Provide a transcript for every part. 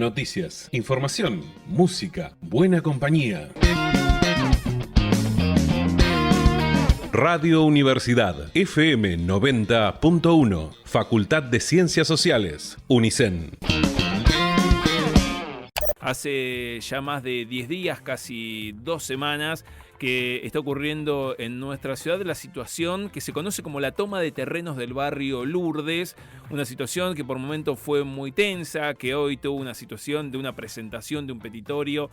Noticias, información, música, buena compañía. Radio Universidad, FM 90.1, Facultad de Ciencias Sociales, UNICEN. Hace ya más de 10 días, casi 2 semanas, que está ocurriendo en nuestra ciudad la situación que se conoce como la toma de terrenos del barrio Lourdes, una situación que por momentos fue muy tensa, que hoy tuvo una situación de una presentación de un petitorio.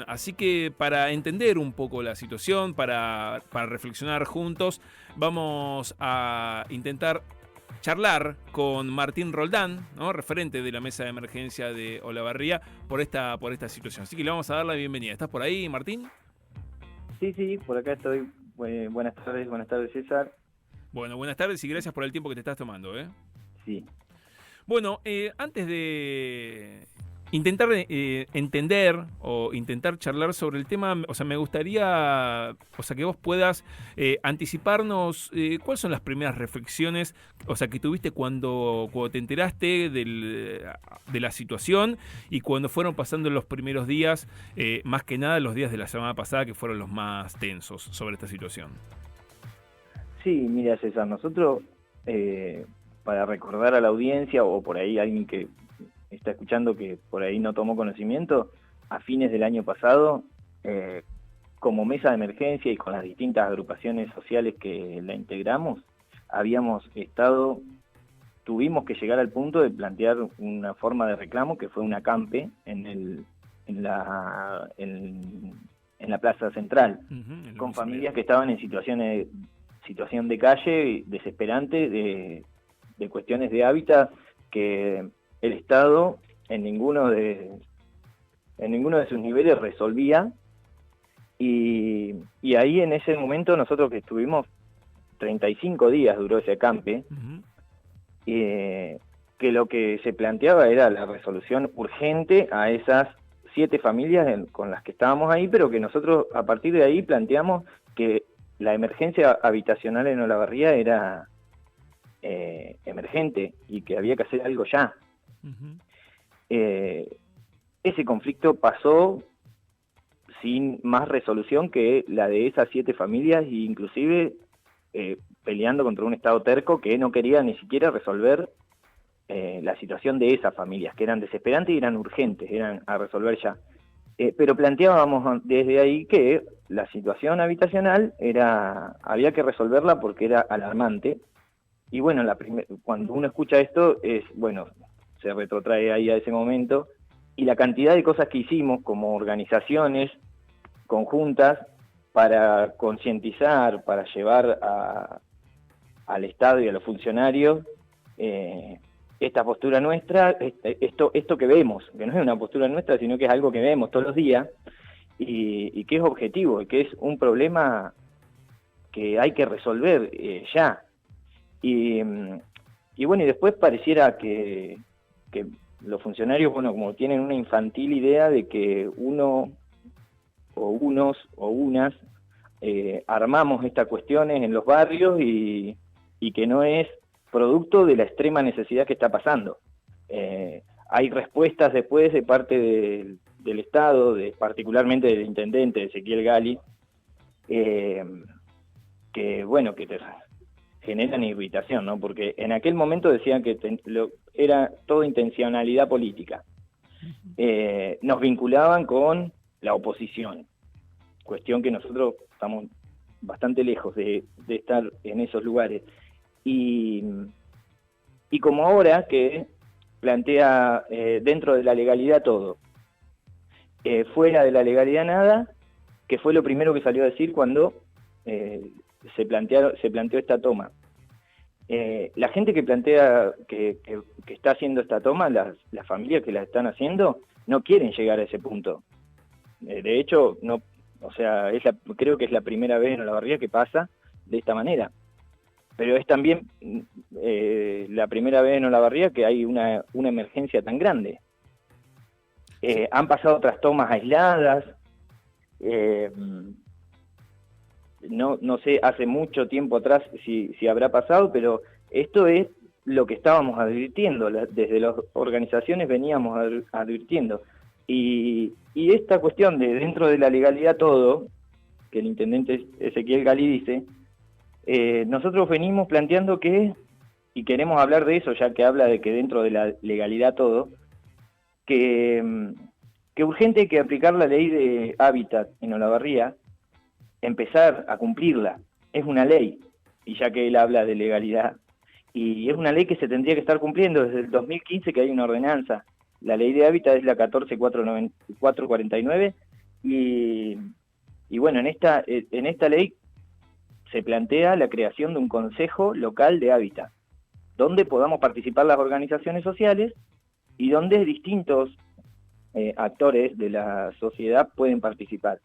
Así que para entender un poco la situación, para reflexionar juntos, vamos a intentar charlar con Martín Roldán, ¿no?, referente de la mesa de emergencia de Olavarría, por esta situación. Así que le vamos a dar la bienvenida. ¿Estás por ahí, Martín? Sí, por acá estoy. Buenas tardes César. Bueno, buenas tardes y gracias por el tiempo que te estás tomando, ¿eh? Sí. Bueno, antes de intentar entender o intentar charlar sobre el tema, o sea, me gustaría, o sea, que vos puedas anticiparnos cuáles son las primeras reflexiones, o sea, que tuviste cuando te enteraste de la situación y cuando fueron pasando los primeros días, más que nada los días de la semana pasada que fueron los más tensos sobre esta situación. Sí, mira César, nosotros, para recordar a la audiencia o por ahí alguien que está escuchando que por ahí no tomó conocimiento, a fines del año pasado, como mesa de emergencia y con las distintas agrupaciones sociales que la integramos, tuvimos que llegar al punto de plantear una forma de reclamo que fue un acampe en la plaza central, con familias que estaban en situación de calle desesperante, de cuestiones de hábitat que el Estado en ninguno de sus niveles resolvía, y ahí en ese momento nosotros que estuvimos 35 días duró ese acampe, que lo que se planteaba era la resolución urgente a esas 7 familias con las que estábamos ahí, pero que nosotros a partir de ahí planteamos que la emergencia habitacional en Olavarría era emergente y que había que hacer algo ya. Ese conflicto pasó sin más resolución que la de esas 7 familias, e inclusive peleando contra un Estado terco que no quería ni siquiera resolver la situación de esas familias, que eran desesperantes y eran urgentes, eran a resolver ya. Pero planteábamos desde ahí que la situación habitacional había que resolverla porque era alarmante. Y bueno, cuando uno escucha esto, se retrotrae ahí a ese momento, y la cantidad de cosas que hicimos como organizaciones conjuntas para concientizar, para llevar al Estado y a los funcionarios esta postura nuestra, esto que vemos, que no es una postura nuestra, sino que es algo que vemos todos los días, y que es objetivo, y que es un problema que hay que resolver ya. Y bueno, y después pareciera que los funcionarios, como tienen una infantil idea de que uno o unos o unas armamos estas cuestiones en los barrios y que no es producto de la extrema necesidad que está pasando. Hay respuestas después de parte del Estado, particularmente del intendente Ezequiel Gali, que te generan irritación, ¿no? Porque en aquel momento decían que era toda intencionalidad política. Nos vinculaban con la oposición, cuestión que nosotros estamos bastante lejos de estar en esos lugares. Y como ahora que plantea dentro de la legalidad todo, fuera de la legalidad nada, que fue lo primero que salió a decir cuando se planteó esta toma. La gente que plantea que está haciendo esta toma, las familias que la están haciendo, no quieren llegar a ese punto. De hecho, no, o sea, creo que es la primera vez en Olavarría que pasa de esta manera. Pero es también la primera vez en Olavarría que hay una emergencia tan grande. Han pasado otras tomas aisladas. No sé, hace mucho tiempo atrás si habrá pasado, pero esto es lo que estábamos advirtiendo, desde las organizaciones veníamos advirtiendo. Y esta cuestión de dentro de la legalidad todo, que el intendente Ezequiel Galí dice, nosotros venimos planteando que, y queremos hablar de eso, ya que habla de que dentro de la legalidad todo, que urgente hay que aplicar la ley de hábitat en Olavarría, empezar a cumplirla. Es una ley, y ya que él habla de legalidad, y es una ley que se tendría que estar cumpliendo desde el 2015, que hay una ordenanza. La ley de hábitat es la 14449, y bueno, en esta ley se plantea la creación de un consejo local de hábitat, donde podamos participar las organizaciones sociales y donde distintos actores de la sociedad pueden participar.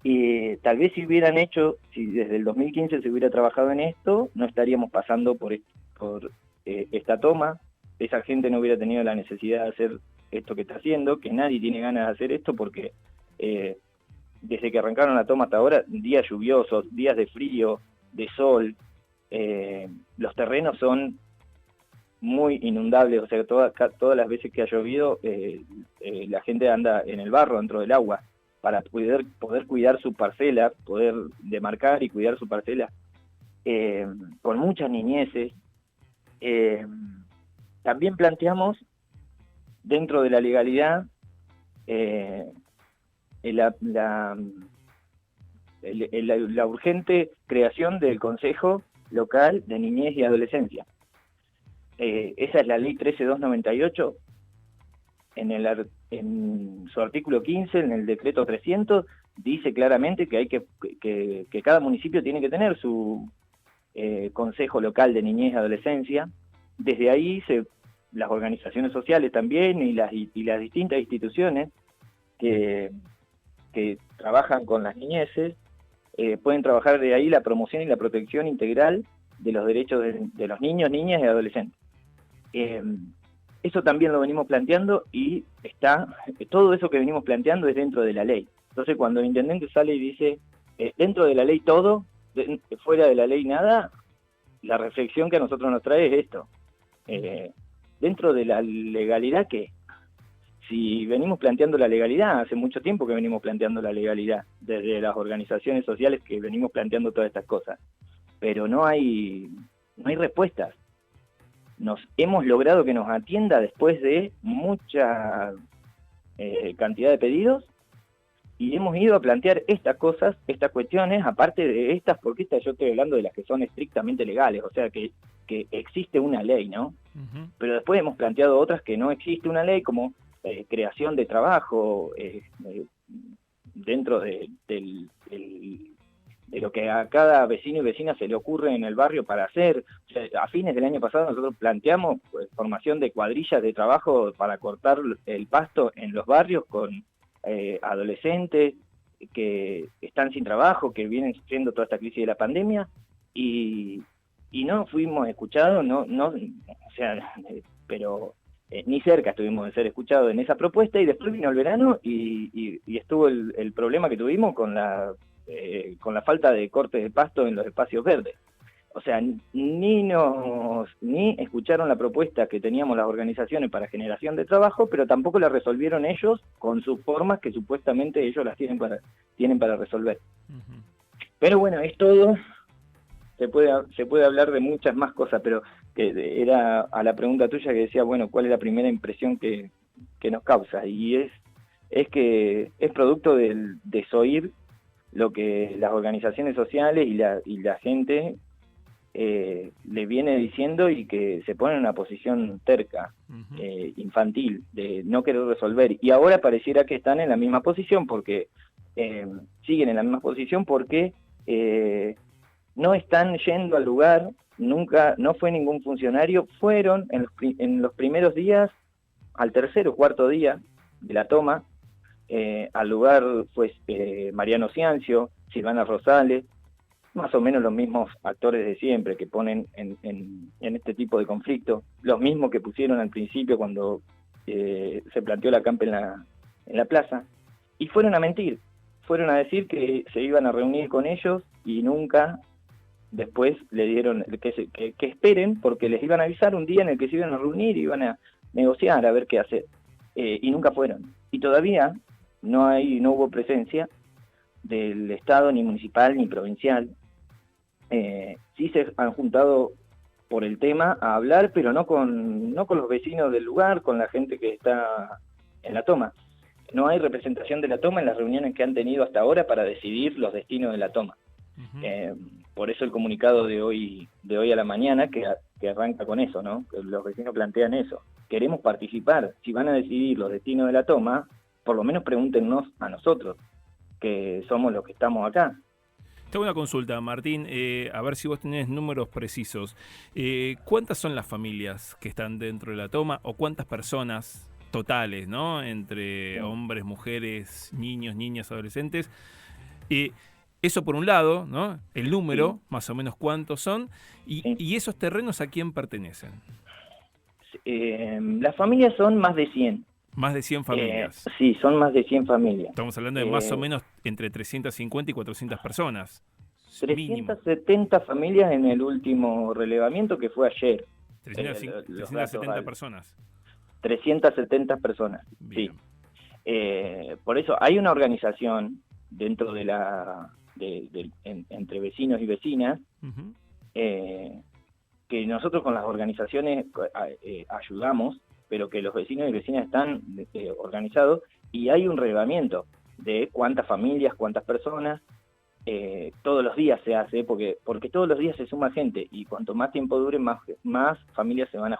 Y tal vez si desde el 2015 se hubiera trabajado en esto, no estaríamos pasando por esta toma, esa gente no hubiera tenido la necesidad de hacer esto que está haciendo, que nadie tiene ganas de hacer esto porque desde que arrancaron la toma hasta ahora, días lluviosos, días de frío, de sol, los terrenos son muy inundables, o sea, todas las veces que ha llovido, la gente anda en el barro, dentro del agua, para poder cuidar su parcela, poder demarcar y cuidar su parcela, con muchas niñeces. También planteamos, dentro de la legalidad, la urgente creación del Consejo Local de Niñez y Adolescencia. Esa es la ley 13298, en su artículo 15, en el decreto 300, dice claramente que hay que cada municipio tiene que tener su Consejo Local de Niñez y Adolescencia. Desde ahí las organizaciones sociales también y las distintas instituciones que trabajan con las niñeces pueden trabajar de ahí la promoción y la protección integral de los derechos de los niños, niñas y adolescentes. Eso también lo venimos planteando y todo eso que venimos planteando es dentro de la ley. Entonces cuando el intendente sale y dice dentro de la ley todo, fuera de la ley nada, la reflexión que a nosotros nos trae es esto. Dentro de la legalidad, ¿qué? Si venimos planteando la legalidad, hace mucho tiempo que venimos planteando la legalidad, desde las organizaciones sociales que venimos planteando todas estas cosas, pero no hay respuestas. Hemos logrado que nos atienda después de mucha cantidad de pedidos, y hemos ido a plantear estas cosas, estas cuestiones, aparte de estas, porque yo estoy hablando de las que son estrictamente legales, o sea que existe una ley, ¿no? Uh-huh. Pero después hemos planteado otras que no existe una ley, como creación de trabajo dentro de lo que a cada vecino y vecina se le ocurre en el barrio para hacer. O sea, a fines del año pasado nosotros planteamos formación de cuadrillas de trabajo para cortar el pasto en los barrios con adolescentes que están sin trabajo, que vienen sufriendo toda esta crisis de la pandemia, y no fuimos escuchados, pero ni cerca estuvimos de ser escuchados en esa propuesta. Y después vino el verano y estuvo el problema que tuvimos con la falta de cortes de pasto en los espacios verdes. O sea, ni escucharon la propuesta que teníamos las organizaciones para generación de trabajo, pero tampoco la resolvieron ellos con sus formas que supuestamente ellos las tienen para resolver. Uh-huh. Pero bueno, es todo. Se puede hablar de muchas más cosas, pero que era a la pregunta tuya que decía, bueno, ¿cuál es la primera impresión que nos causa? Y es que es producto del desoír lo que las organizaciones sociales y la gente le viene diciendo, y que se pone en una posición terca, uh-huh, infantil, de no querer resolver. Y ahora pareciera que están en la misma posición, porque siguen en la misma posición porque no están yendo al lugar. Nunca, no fue ningún funcionario, fueron en los primeros días, al tercer o cuarto día de la toma, al lugar fue Mariano Ciancio, Silvana Rosales, más o menos los mismos actores de siempre que ponen en este tipo de conflicto, los mismos que pusieron al principio cuando se planteó la campa en la plaza, y fueron a mentir, fueron a decir que se iban a reunir con ellos y nunca después le dieron que esperen, porque les iban a avisar un día en el que se iban a reunir y iban a negociar a ver qué hacer. Y nunca fueron. Y todavía no hubo presencia del Estado, ni municipal, ni provincial. Sí se han juntado por el tema a hablar, pero no con los vecinos del lugar, con la gente que está en la toma. No hay representación de la toma en las reuniones que han tenido hasta ahora para decidir los destinos de la toma. Uh-huh. Por eso el comunicado de hoy a la mañana que arranca con eso, ¿no? Que los vecinos plantean eso. Queremos participar. Si van a decidir los destinos de la toma, por lo menos pregúntenos a nosotros, que somos los que estamos acá. Tengo una consulta, Martín, a ver si vos tenés números precisos. ¿Cuántas son las familias que están dentro de la toma o cuántas personas totales, ¿no? Entre hombres, mujeres, niños, niñas, adolescentes. Eso por un lado, ¿no? El número, más o menos cuántos son. ¿Y esos terrenos a quién pertenecen? Las familias son más de 100. Más de 100 familias. Sí, son más de 100 familias. Estamos hablando de más o menos entre 350 y 400 personas. 370 familias en el último relevamiento que fue ayer. 370 personas. 370 personas, bien. Sí. Por eso hay una organización dentro de entre vecinos y vecinas, uh-huh. Que nosotros con las organizaciones ayudamos, pero que los vecinos y vecinas están organizados, y hay un relevamiento de cuántas familias, cuántas personas. Todos los días se hace, porque todos los días se suma gente, y cuanto más tiempo dure, más familias se van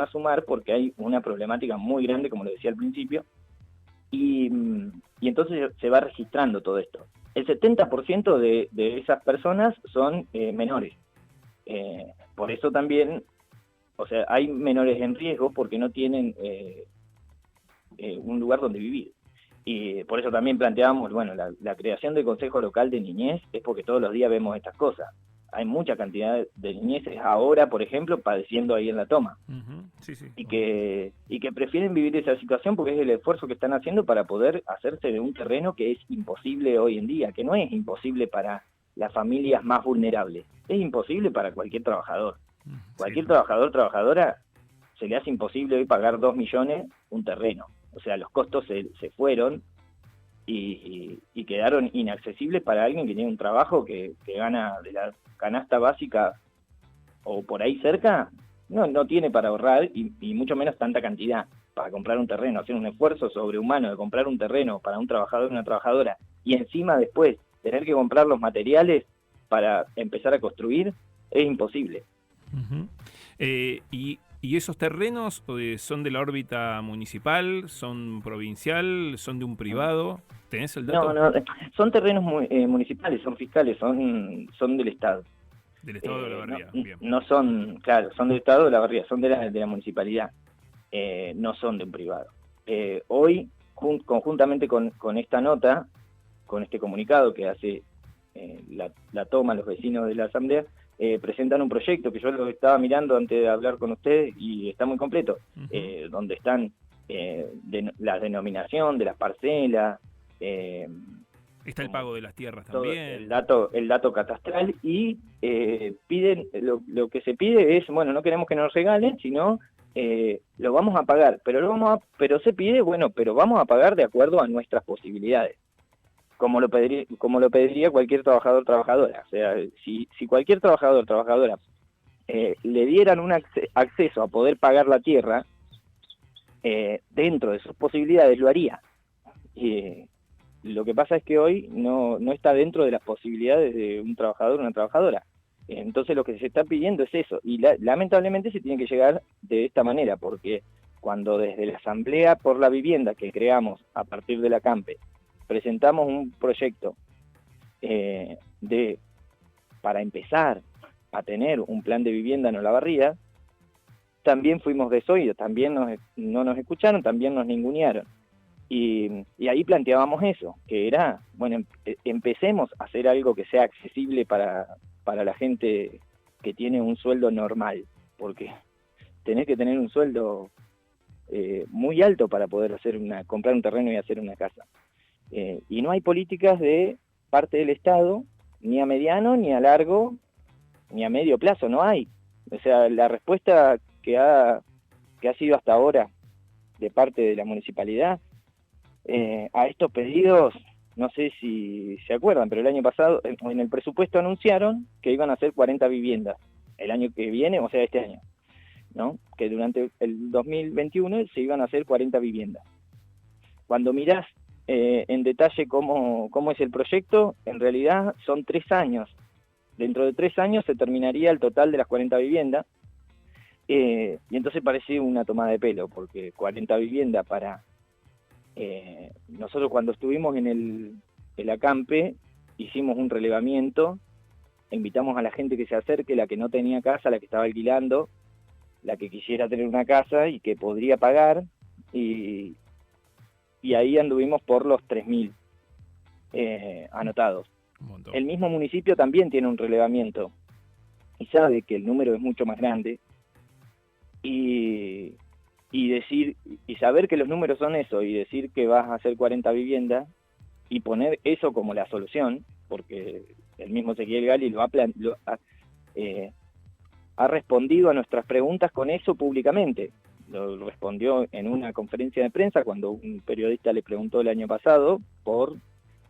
a sumar, porque hay una problemática muy grande, como lo decía al principio, y entonces se va registrando todo esto. El 70% de esas personas son menores. Por eso también, o sea, hay menores en riesgo porque no tienen un lugar donde vivir. Y por eso también planteábamos, bueno, la creación del Consejo Local de Niñez es porque todos los días vemos estas cosas. Hay mucha cantidad de niñeces ahora, por ejemplo, padeciendo ahí en la toma. Uh-huh. Sí, sí. Y que prefieren vivir esa situación porque es el esfuerzo que están haciendo para poder hacerse de un terreno que es imposible hoy en día, que no es imposible para las familias más vulnerables, es imposible para cualquier trabajador. Cualquier trabajadora, se le hace imposible hoy pagar 2 millones un terreno. O sea, los costos se fueron y quedaron inaccesibles para alguien que tiene un trabajo que gana de la canasta básica o por ahí cerca, no tiene para ahorrar y mucho menos tanta cantidad para comprar un terreno, hacer un esfuerzo sobrehumano de comprar un terreno para un trabajador o una trabajadora y encima después tener que comprar los materiales para empezar a construir, es imposible. Uh-huh. ¿Y esos terrenos son de la órbita municipal, son provincial, son de un privado? ¿Tenés el dato? No, son terrenos municipales, son fiscales, son del Estado. Del Estado de la Barría, bien. No son, claro, son del Estado de la Barría, son de la municipalidad, no son de un privado. Hoy, conjuntamente con esta nota, con este comunicado que hace la toma los vecinos de la Asamblea, presentan un proyecto que yo lo estaba mirando antes de hablar con ustedes y está muy completo, uh-huh. Donde están la denominación de las parcelas, está el pago de las tierras también, el dato catastral y piden lo que se pide es, bueno, no queremos que nos regalen, sino lo vamos a pagar, pero se pide, bueno, pero vamos a pagar de acuerdo a nuestras posibilidades. Como lo pediría cualquier trabajador o trabajadora. O sea, si cualquier trabajador o trabajadora le dieran un acceso a poder pagar la tierra, dentro de sus posibilidades lo haría. Lo que pasa es que hoy no está dentro de las posibilidades de un trabajador o una trabajadora. Entonces lo que se está pidiendo es eso. Y lamentablemente se tiene que llegar de esta manera, porque cuando desde la Asamblea por la Vivienda que creamos a partir de la CAMPE, presentamos un proyecto para empezar a tener un plan de vivienda en Olavarría, también fuimos desoídos, también no nos escucharon, también nos ningunearon. Y ahí planteábamos eso, que era, bueno, empecemos a hacer algo que sea accesible para la gente que tiene un sueldo normal, porque tenés que tener un sueldo muy alto para poder comprar un terreno y hacer una casa. Y no hay políticas de parte del Estado, ni a mediano ni a largo ni a medio plazo, no hay. O sea, la respuesta que ha sido hasta ahora de parte de la municipalidad a estos pedidos, no sé si se acuerdan, pero el año pasado en el presupuesto anunciaron que iban a hacer 40 viviendas el año que viene, o sea, este año, ¿no? Que durante el 2021 se iban a hacer 40 viviendas. Cuando mirás en detalle cómo es el proyecto, en realidad son 3 años. Dentro de 3 años se terminaría el total de las 40 viviendas, y entonces parece una tomada de pelo, porque 40 viviendas para... nosotros cuando estuvimos en el acampe, hicimos un relevamiento, invitamos a la gente que se acerque, la que no tenía casa, la que estaba alquilando, la que quisiera tener una casa y que podría pagar, y ahí anduvimos por los 3.000 anotados. El mismo municipio también tiene un relevamiento y sabe que el número es mucho más grande, y saber que los números son eso, y decir que vas a hacer 40 viviendas y poner eso como la solución, porque el mismo Ezequiel Gali ha respondido a nuestras preguntas con eso públicamente. Lo respondió en una conferencia de prensa cuando un periodista le preguntó el año pasado por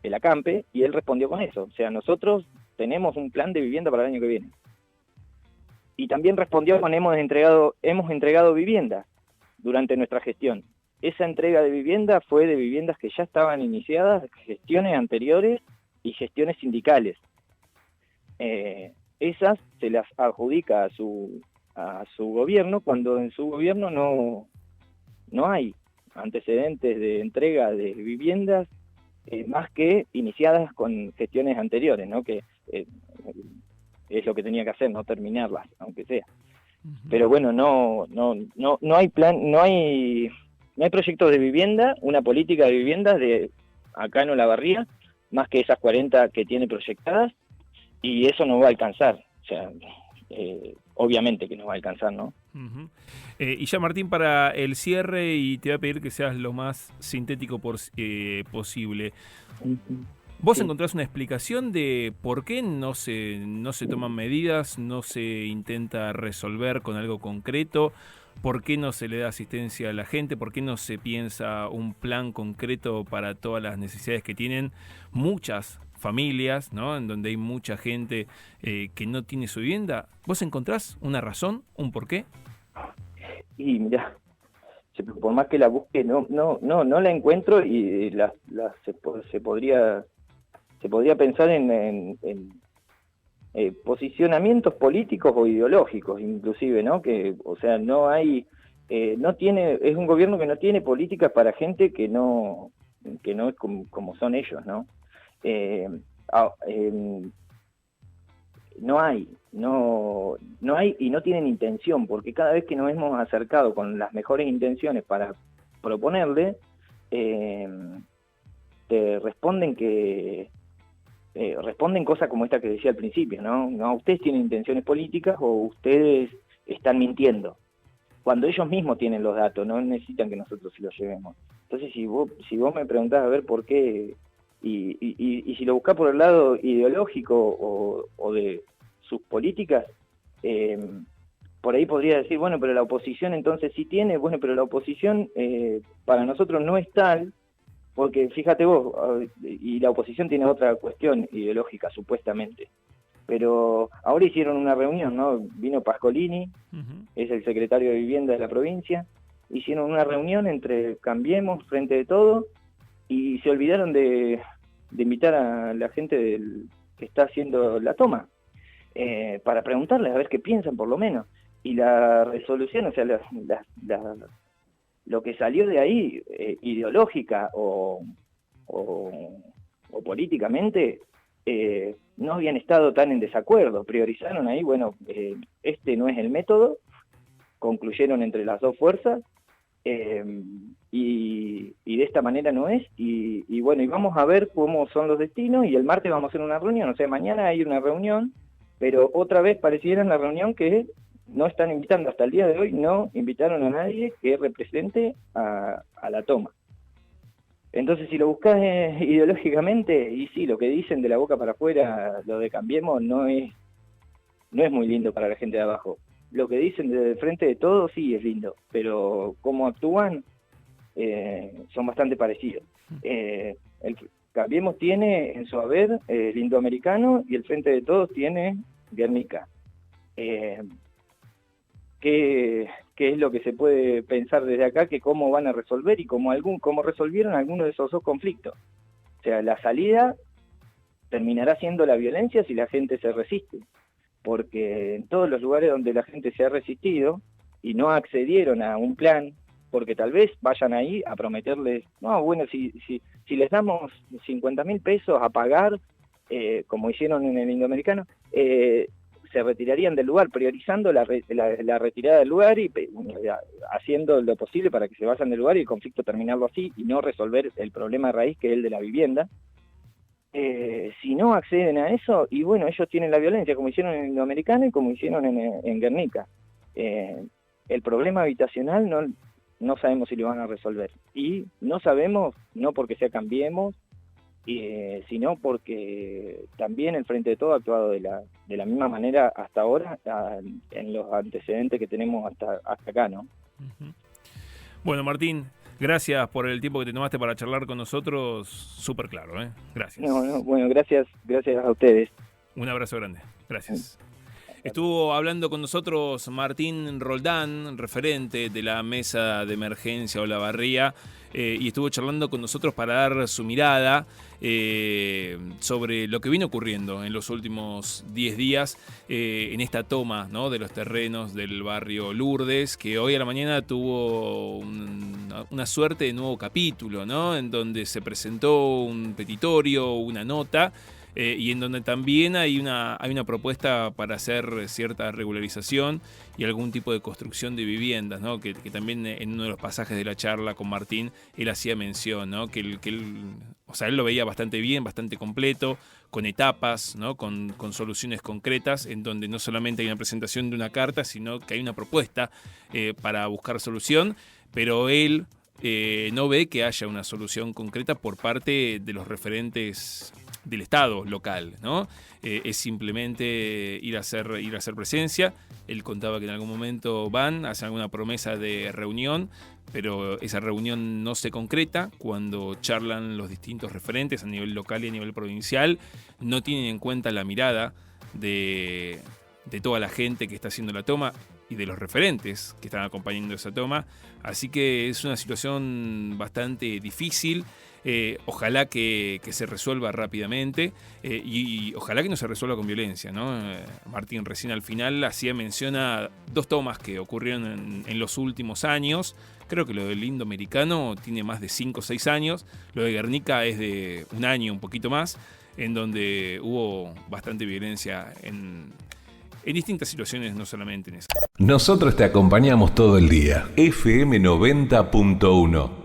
el acampe, y él respondió con eso. O sea, nosotros tenemos un plan de vivienda para el año que viene. Y también respondió con hemos entregado viviendas durante nuestra gestión. Esa entrega de vivienda fue de viviendas que ya estaban iniciadas, gestiones anteriores y gestiones sindicales. Esas se las adjudica a su gobierno, cuando en su gobierno no hay antecedentes de entrega de viviendas más que iniciadas con gestiones anteriores, ¿no? Que es lo que tenía que hacer, no terminarlas, aunque sea. Pero bueno, no hay plan, no hay proyectos de vivienda, una política de viviendas de acá en Olavarría, más que esas 40 que tiene proyectadas, y eso no va a alcanzar. O sea, obviamente que no va a alcanzar, ¿no? Y ya, Martín, para el cierre, y te voy a pedir que seas lo más sintético posible. ¿Vos encontrás una explicación de por qué no se toman medidas, no se intenta resolver con algo concreto? ¿Por qué no se le da asistencia a la gente? ¿Por qué no se piensa un plan concreto para todas las necesidades que tienen muchas familias, ¿no? En donde hay mucha gente que no tiene su vivienda? ¿Vos encontrás una razón, un porqué? Y mirá, por más que la busque, no la encuentro, y se podría pensar en posicionamientos políticos o ideológicos, inclusive, ¿no? Que, o sea, no hay, es un gobierno que no tiene políticas para gente que no es como son ellos, ¿no? No hay y no tienen intención, porque cada vez que nos hemos acercado con las mejores intenciones para proponerle, te responden responden cosas como esta que decía al principio, ¿no? No, ustedes tienen intenciones políticas o ustedes están mintiendo, cuando ellos mismos tienen los datos, no necesitan que nosotros se los llevemos. Entonces, si vos me preguntás a ver por qué, y si lo buscás por el lado ideológico o de sus políticas, por ahí podría decir, bueno, pero la oposición entonces sí tiene, bueno, pero la oposición para nosotros no es tal, porque fíjate vos, y la oposición tiene otra cuestión ideológica, supuestamente. Pero ahora hicieron una reunión, ¿no? Vino Pascolini, es el secretario de Vivienda de la provincia, hicieron una reunión entre Cambiemos, Frente de Todo, y se olvidaron de invitar a la gente que está haciendo la toma, para preguntarles a ver qué piensan, por lo menos. Y la resolución, o sea, lo que salió de ahí, ideológica o políticamente, no habían estado tan en desacuerdo. Priorizaron ahí, bueno, este no es el método, concluyeron entre las dos fuerzas, y de esta manera no es, y bueno, y vamos a ver cómo son los destinos, y el martes vamos a hacer una reunión, o sea, mañana hay una reunión, pero otra vez pareciera en la reunión que no están invitando, hasta el día de hoy no invitaron a nadie que represente a la toma. Entonces, si lo buscas ideológicamente, y sí, lo que dicen de la boca para afuera, lo de Cambiemos, no es no es muy lindo para la gente de abajo. Lo que dicen desde el frente de todos sí es lindo, pero cómo actúan son bastante parecidos. Cambiemos tiene en su haber el Indoamericano y el Frente de Todos tiene Guernica. ¿Qué es lo que se puede pensar desde acá? Que cómo van a resolver y cómo resolvieron algunos de esos dos conflictos. O sea, la salida terminará siendo la violencia si la gente se resiste, porque en todos los lugares donde la gente se ha resistido y no accedieron a un plan, porque tal vez vayan ahí a prometerles, no, bueno, si les damos 50.000 pesos a pagar, como hicieron en el Indoamericano, se retirarían del lugar, priorizando la retirada del lugar y haciendo lo posible para que se vayan del lugar y el conflicto terminarlo así y no resolver el problema de raíz que es el de la vivienda. Si no acceden a eso, y bueno, ellos tienen la violencia, como hicieron en el Indoamericano y como hicieron en Guernica. El problema habitacional no sabemos si lo van a resolver. Y no sabemos, no porque sea Cambiemos, sino porque también el Frente de Todo ha actuado de la misma manera hasta ahora, en los antecedentes que tenemos hasta acá, ¿no? Uh-huh. Bueno, Martín, gracias por el tiempo que te tomaste para charlar con nosotros, súper claro, ¿eh? Gracias. Bueno, gracias a ustedes. Un abrazo grande, gracias. Estuvo hablando con nosotros Martín Roldán, referente de la Mesa de Emergencia Olavarría, y estuvo charlando con nosotros para dar su mirada sobre lo que viene ocurriendo en los últimos 10 días en esta toma, ¿no?, de los terrenos del barrio Lourdes, que hoy a la mañana tuvo una suerte de nuevo capítulo, ¿no?, en donde se presentó un petitorio, una nota, y en donde también hay una propuesta para hacer cierta regularización y algún tipo de construcción de viviendas, ¿no? Que también en uno de los pasajes de la charla con Martín él hacía mención, ¿no?, que él lo veía bastante bien, bastante completo, con etapas, ¿no?, con soluciones concretas, en donde no solamente hay una presentación de una carta, sino que hay una propuesta para buscar solución, pero él no ve que haya una solución concreta por parte de los referentes del Estado local, ¿no? Es simplemente ir a hacer presencia. Él contaba que en algún momento hacen alguna promesa de reunión, pero esa reunión no se concreta. Cuando charlan los distintos referentes a nivel local y a nivel provincial, no tienen en cuenta la mirada de toda la gente que está haciendo la toma y de los referentes que están acompañando esa toma. Así que es una situación bastante difícil. Ojalá que se resuelva rápidamente y ojalá que no se resuelva con violencia, ¿no? Martín recién al final hacía mención a 2 tomas que ocurrieron en los últimos años. Creo que lo del Indoamericano tiene más de 5 o 6 años. Lo de Guernica es de un año, un poquito más, en donde hubo bastante violencia en distintas situaciones, no solamente en esa. Nosotros te acompañamos todo el día. FM 90.1